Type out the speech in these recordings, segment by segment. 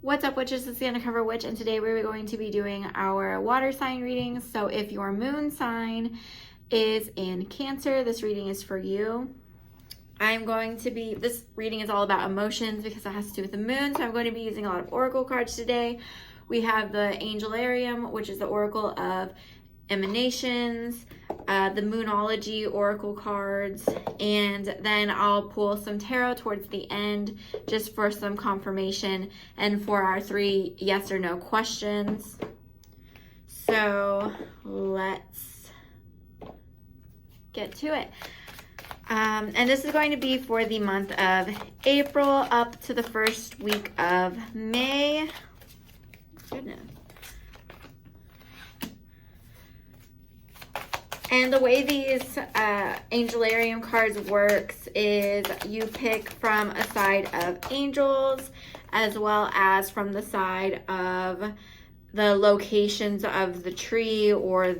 What's up, witches? It's the Undercover Witch, and today we're going to be doing our water sign readings. So if your moon sign is in Cancer, this reading is for you. This reading is all about emotions because it has to do with the moon, so I'm going to be using a lot of oracle cards today. We have the Angelarium, which is the oracle of emanations, the Moonology oracle cards, and then I'll pull some tarot towards the end just for some confirmation and for our 3 yes or no questions. So let's get to it. And this is going to be for the month of April up to the first week of May. Goodness. And the way these Angelarium cards works is you pick from a side of angels as well as from the side of the locations of the tree or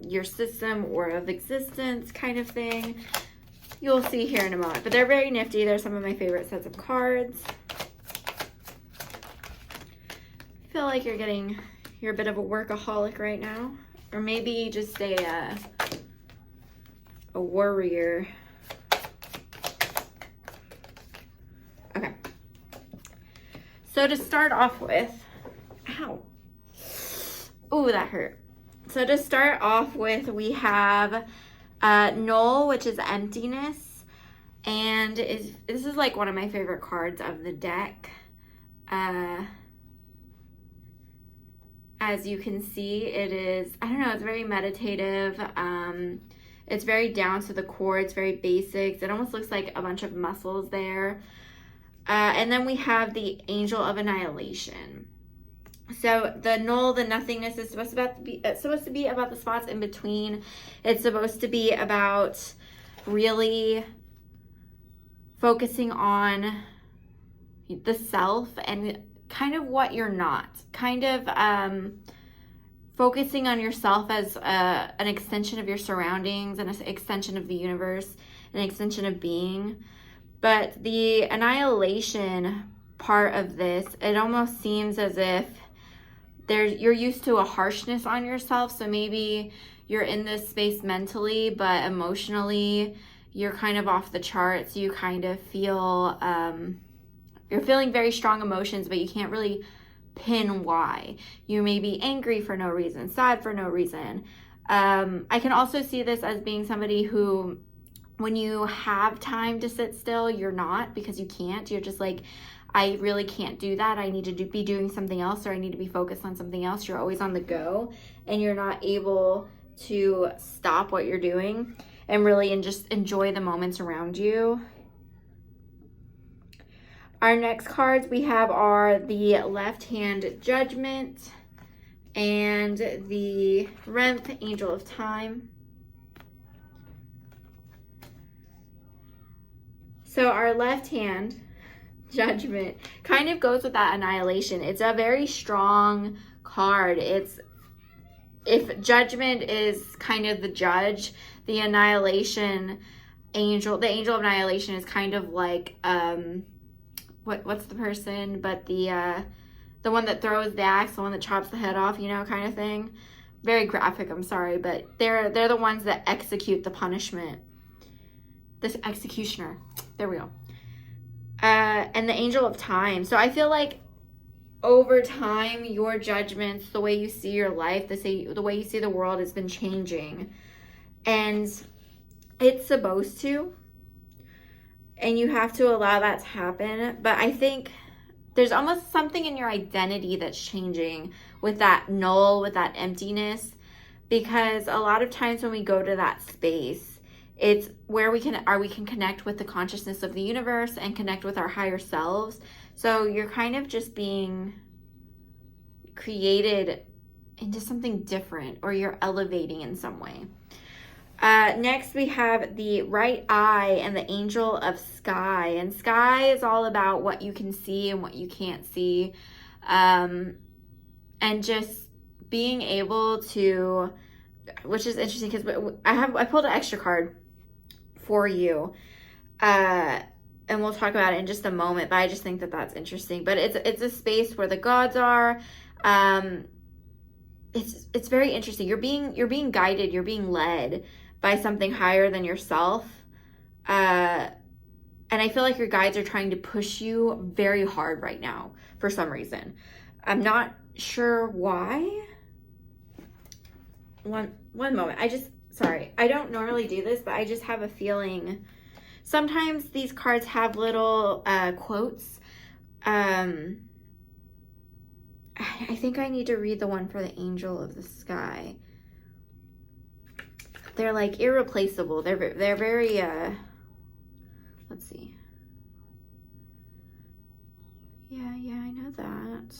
your system or of existence kind of thing. You'll see here in a moment, but they're very nifty. They're some of my favorite sets of cards. I feel like you're a bit of a workaholic right now. Or maybe just a warrior. Okay. So to start off with, ow. Ooh, that hurt. So to start off with, we have Null, which is emptiness. And this is like one of my favorite cards of the deck. As you can see, it is, I don't know, it's very meditative. It's very down to the core. It's very basics. It almost looks like a bunch of muscles there. And then we have the Angel of Annihilation. So the null, the nothingness, is supposed to be about the spots in between. It's supposed to be about really focusing on the self and kind of what you're not, kind of focusing on yourself as an extension of your surroundings and an extension of the universe, an extension of being. But the annihilation part of this, it almost seems as if you're used to a harshness on yourself. So maybe you're in this space mentally, but emotionally you're kind of off the charts. You kind of feel you're feeling very strong emotions, but you can't really pin why. You may be angry for no reason, sad for no reason. I can also see this as being somebody who, when you have time to sit still, you're not, because you can't. You're just like, I really can't do that. I need to be doing something else, or I need to be focused on something else. You're always on the go, and you're not able to stop what you're doing and really just enjoy the moments around you. Our next cards we have are the Left Hand Judgment and the Renth, Angel of Time. So our Left Hand Judgment kind of goes with that annihilation. It's a very strong card. If Judgment is kind of the judge, the Annihilation Angel, the Angel of Annihilation is kind of like what's the person, but the one that throws the axe, the one that chops the head off, kind of thing. Very graphic, I'm sorry, but they're the ones that execute the punishment. This executioner. There we go. And the Angel of Time. So I feel like over time, your judgments, the way you see your life, the way you see the world has been changing. And it's supposed to. And you have to allow that to happen. But I think there's almost something in your identity that's changing with that null, with that emptiness. Because a lot of times when we go to that space, it's where we can connect with the consciousness of the universe and connect with our higher selves. So you're kind of just being created into something different, or you're elevating in some way. Next, we have the Right Eye and the Angel of Sky. And Sky is all about what you can see and what you can't see. And just being able to, which is interesting because I pulled an extra card for you. and we'll talk about it in just a moment, but I just think that that's interesting. But it's a space where the gods are. It's very interesting. You're being guided, you're being led by something higher than yourself. And I feel like your guides are trying to push you very hard right now for some reason. I'm not sure why. One moment. Sorry. I don't normally do this, but I just have a feeling. Sometimes these cards have little quotes. I think I need to read the one for the Angel of the Sky. They're like irreplaceable. They're very let's see. Yeah, I know that.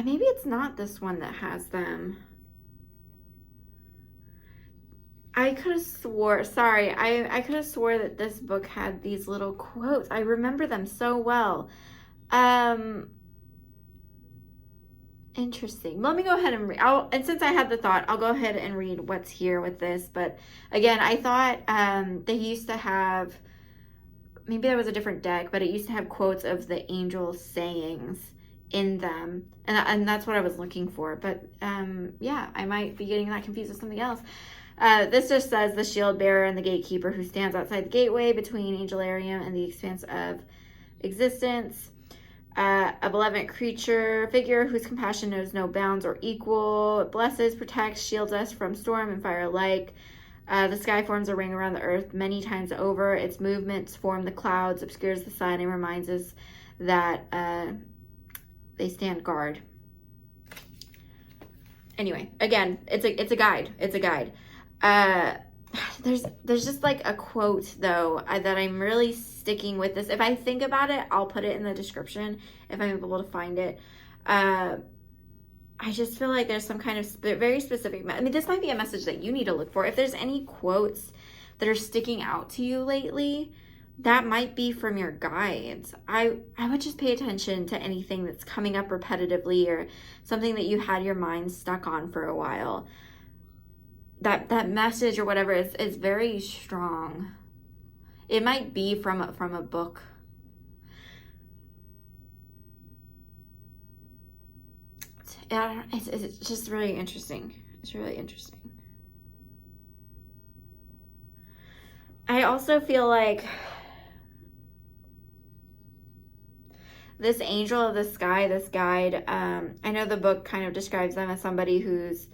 Maybe it's not this one that has them. I could have swore, sorry, I could have swore that this book had these little quotes. I remember them so well. Interesting. Let me go ahead and read. And since I had the thought, I'll go ahead and read what's here with this. But again, I thought they used to have, maybe there was a different deck, but it used to have quotes of the angels' sayings in them, and that's what I was looking for. But yeah, I might be getting that confused with something else. This just says the shield bearer and the gatekeeper who stands outside the gateway between Angelarium and the expanse of existence. A benevolent creature figure whose compassion knows no bounds or equal. It blesses, protects, shields us from storm and fire alike. The sky forms a ring around the earth many times over. Its movements form the clouds, obscures the sun, and reminds us that they stand guard. Anyway, again, it's a guide. It's a guide. There's just like a quote though that I'm really sticking with this. If I think about it, I'll put it in the description if I'm able to find it. I just feel like there's some kind of very specific. I mean, this might be a message that you need to look for. If there's any quotes that are sticking out to you lately, that might be from your guides. I would just pay attention to anything that's coming up repetitively or something that you had your mind stuck on for a while. That message or whatever is very strong. It might be from a book. It's just really interesting. It's really interesting. I also feel like this angel of the sky, this guide, I know the book kind of describes them as somebody who's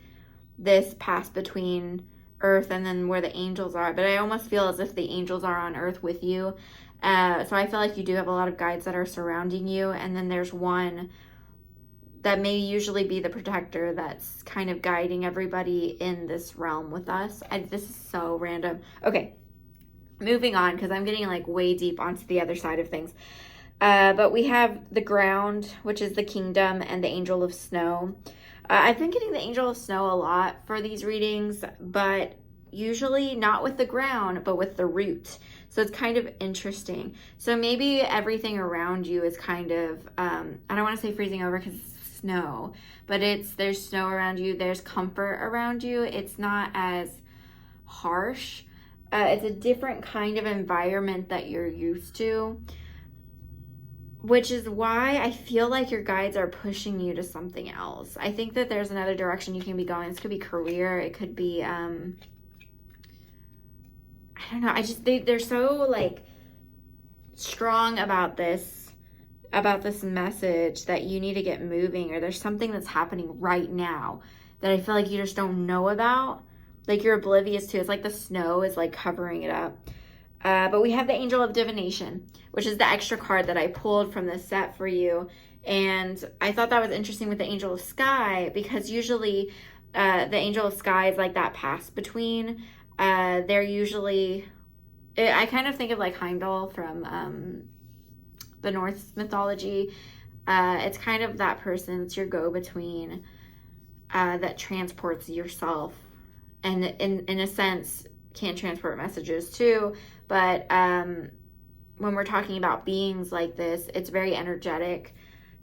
this pass between earth and then where the angels are, but I almost feel as if the angels are on earth with you. So I feel like you do have a lot of guides that are surrounding you, and then there's one that may usually be the protector that's kind of guiding everybody in this realm with us. This is so random. Okay, moving on, because I'm getting like way deep onto the other side of things. But we have the ground, which is the kingdom, and the angel of snow. I've been getting the angel of snow a lot for these readings, but usually not with the ground, but with the root. So it's kind of interesting. So maybe everything around you is kind of, I don't want to say freezing over because it's snow, but there's snow around you. There's comfort around you. It's not as harsh. It's a different kind of environment that you're used to, which is why I feel like your guides are pushing you to something else. I think that there's another direction you can be going. This could be career. It could be, I don't know. They're so like strong about this message that you need to get moving, or there's something that's happening right now that I feel like you just don't know about. Like you're oblivious to. It's like the snow is like covering it up. But we have the Angel of Divination, which is the extra card that I pulled from this set for you. And I thought that was interesting with the Angel of Sky, because usually the Angel of Sky is like that pass between. They're usually, I kind of think of like Heimdall from the Norse mythology. It's kind of that person. It's your go-between that transports yourself. And in a sense, can transport messages too. But when we're talking about beings like this, it's very energetic.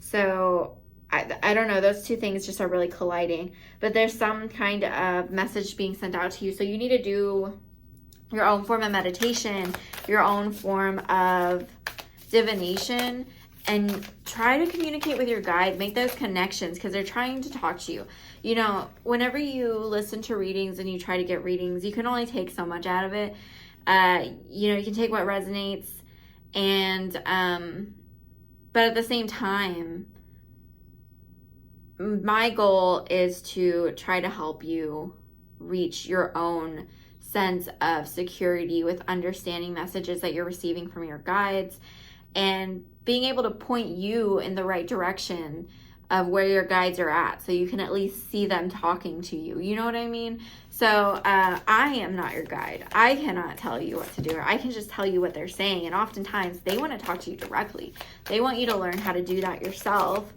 So I don't know, those two things just are really colliding. But there's some kind of message being sent out to you. So you need to do your own form of meditation, your own form of divination, and try to communicate with your guides. Make those connections because they're trying to talk to you. You know, whenever you listen to readings and you try to get readings, you can only take so much out of it. You know, you can take what resonates, and but at the same time, my goal is to try to help you reach your own sense of security with understanding messages that you're receiving from your guides and being able to point you in the right direction of where your guides are at, so you can at least see them talking to you. You know what I mean? So I am not your guide. I cannot tell you what to do. I can just tell you what they're saying. And oftentimes they want to talk to you directly. They want you to learn how to do that yourself.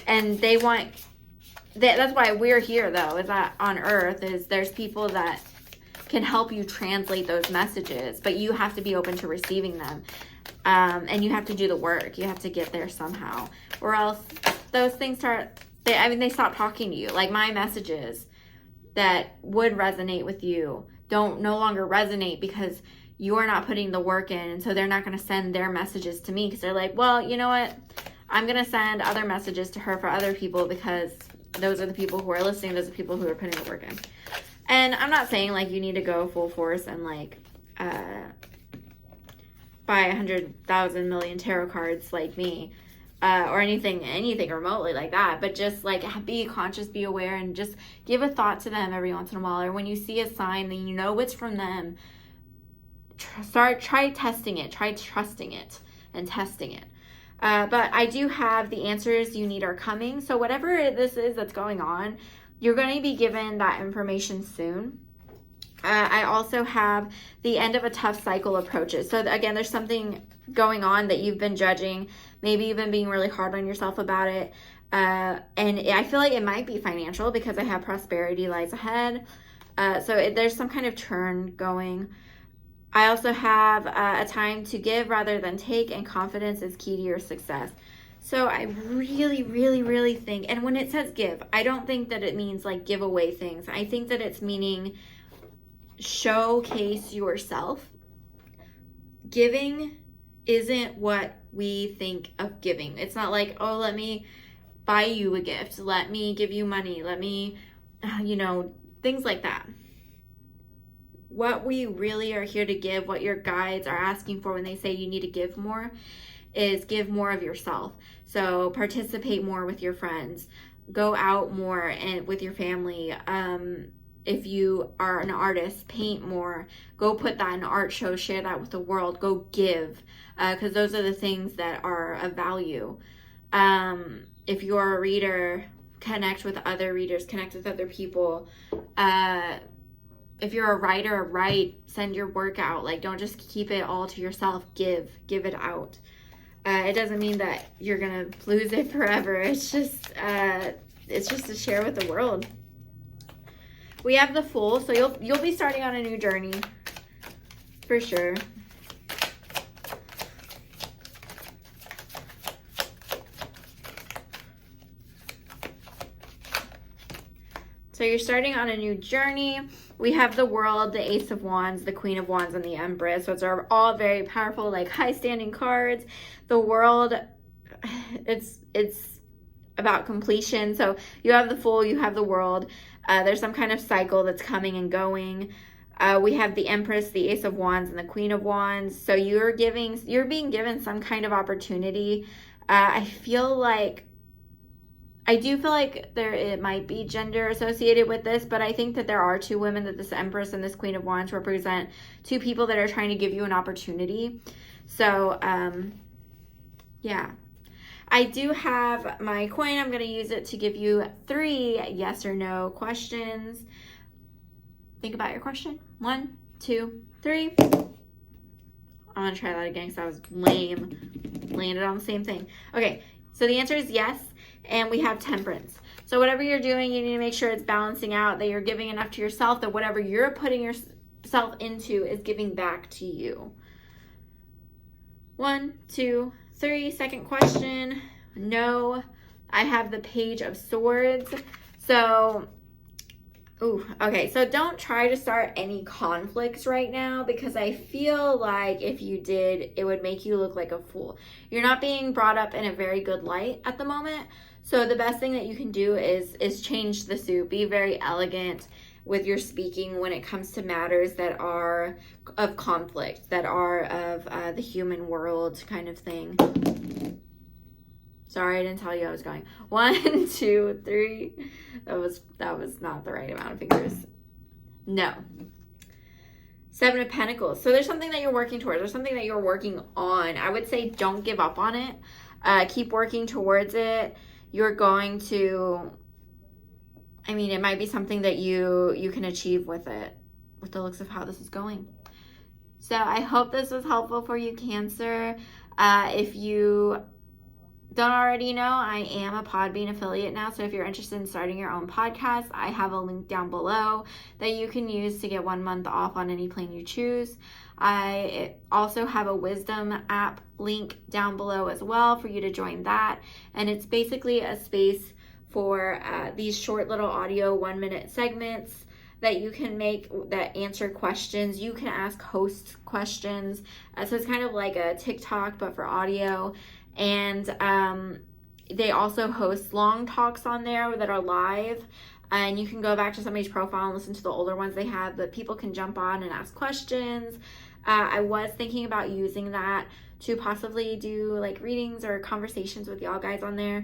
And they want, that's why we're here though, is that on earth is there's people that can help you translate those messages, but you have to be open to receiving them. And you have to do the work. You have to get there somehow, or else those things they stop talking to you. Like my messages that would resonate with you no longer resonate because you're not putting the work in. And so they're not going to send their messages to me because they're like, well, you know what? I'm going to send other messages to her for other people because those are the people who are listening. Those are the people who are putting the work in. And I'm not saying like you need to go full force and like buy 100,000 million tarot cards like me, or anything remotely like that. But just like be conscious, be aware, and just give a thought to them every once in a while. Or when you see a sign that you know it's from them, try testing it. Try trusting it and testing it. But I do have the answers you need are coming. So whatever this is that's going on, you're going to be given that information soon. I also have the end of a tough cycle approaches. So again, there's something going on that you've been judging. Maybe you've been being really hard on yourself about it. And I feel like it might be financial because I have prosperity lies ahead. So there's some kind of turn going. I also have a time to give rather than take, and confidence is key to your success. So I really, really, really think, and when it says give, I don't think that it means like give away things. I think that it's meaning showcase yourself. Giving isn't what we think of giving. It's not like, oh, let me buy you a gift. Let me give you money. Let me, things like that. What we really are here to give, what your guides are asking for when they say you need to give more, is give more of yourself. So participate more with your friends. Go out more and with your family. If you are an artist, paint more. Go put that in art shows. Share that with the world. Go give, because those are the things that are of value. If you're a reader, connect with other readers. Connect with other people. If you're a writer, write. Send your work out. Like, don't just keep it all to yourself. Give it out. It doesn't mean that you're gonna lose it forever. It's just to share with the world. We have the Fool, so you'll be starting on a new journey for sure. So you're starting on a new journey. We have the World, the Ace of Wands, the Queen of Wands, and the Empress. So it's all very powerful, like high-standing cards. The World, it's about completion. So you have the Fool, you have the World. There's some kind of cycle that's coming and going. We have the Empress, the Ace of Wands, and the Queen of Wands. So you're being given some kind of opportunity. I do feel like it might be gender associated with this, but I think that there are two women, that this Empress and this Queen of Wands represent two people that are trying to give you an opportunity. So, yeah. I do have my coin. I'm going to use it to give you 3 yes or no questions. Think about your question. 1, 2, 3. I'm going to try that again because that was lame. Landed on the same thing. Okay, so the answer is yes. And we have Temperance. So whatever you're doing, you need to make sure it's balancing out, that you're giving enough to yourself, that whatever you're putting yourself into is giving back to you. 1, 2, 3, second question. No, I have the Page of Swords. So, okay. So don't try to start any conflicts right now, because I feel like if you did, it would make you look like a fool. You're not being brought up in a very good light at the moment. So the best thing that you can do is change the suit. Be very elegant with your speaking when it comes to matters that are of conflict, that are of the human world kind of thing. Sorry, I didn't tell you I was going. 1, 2, 3. That was not the right amount of fingers. No. 7 of Pentacles. So there's something that you're working towards. There's something that you're working on. I would say don't give up on it. Keep working towards it. You're going to, I mean, it might be something that you can achieve with it, with the looks of how this is going. So I hope this was helpful for you, Cancer. If you don't already know, I am a Podbean affiliate now. So if you're interested in starting your own podcast, I have a link down below that you can use to get 1 month off on any plan you choose. I also have a wisdom app link down below as well for you to join that. And it's basically a space for these short little audio 1-minute segments that you can make that answer questions. You can ask hosts questions. So it's kind of like a TikTok, but for audio. And they also host long talks on there that are live. And you can go back to somebody's profile and listen to the older ones they have, but people can jump on and ask questions. I was thinking about using that to possibly do like readings or conversations with y'all guys on there.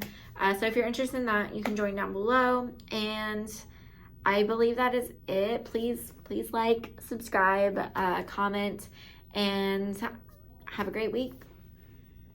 So if you're interested in that, you can join down below. And I believe that is it. Please like, subscribe, comment, and have a great week.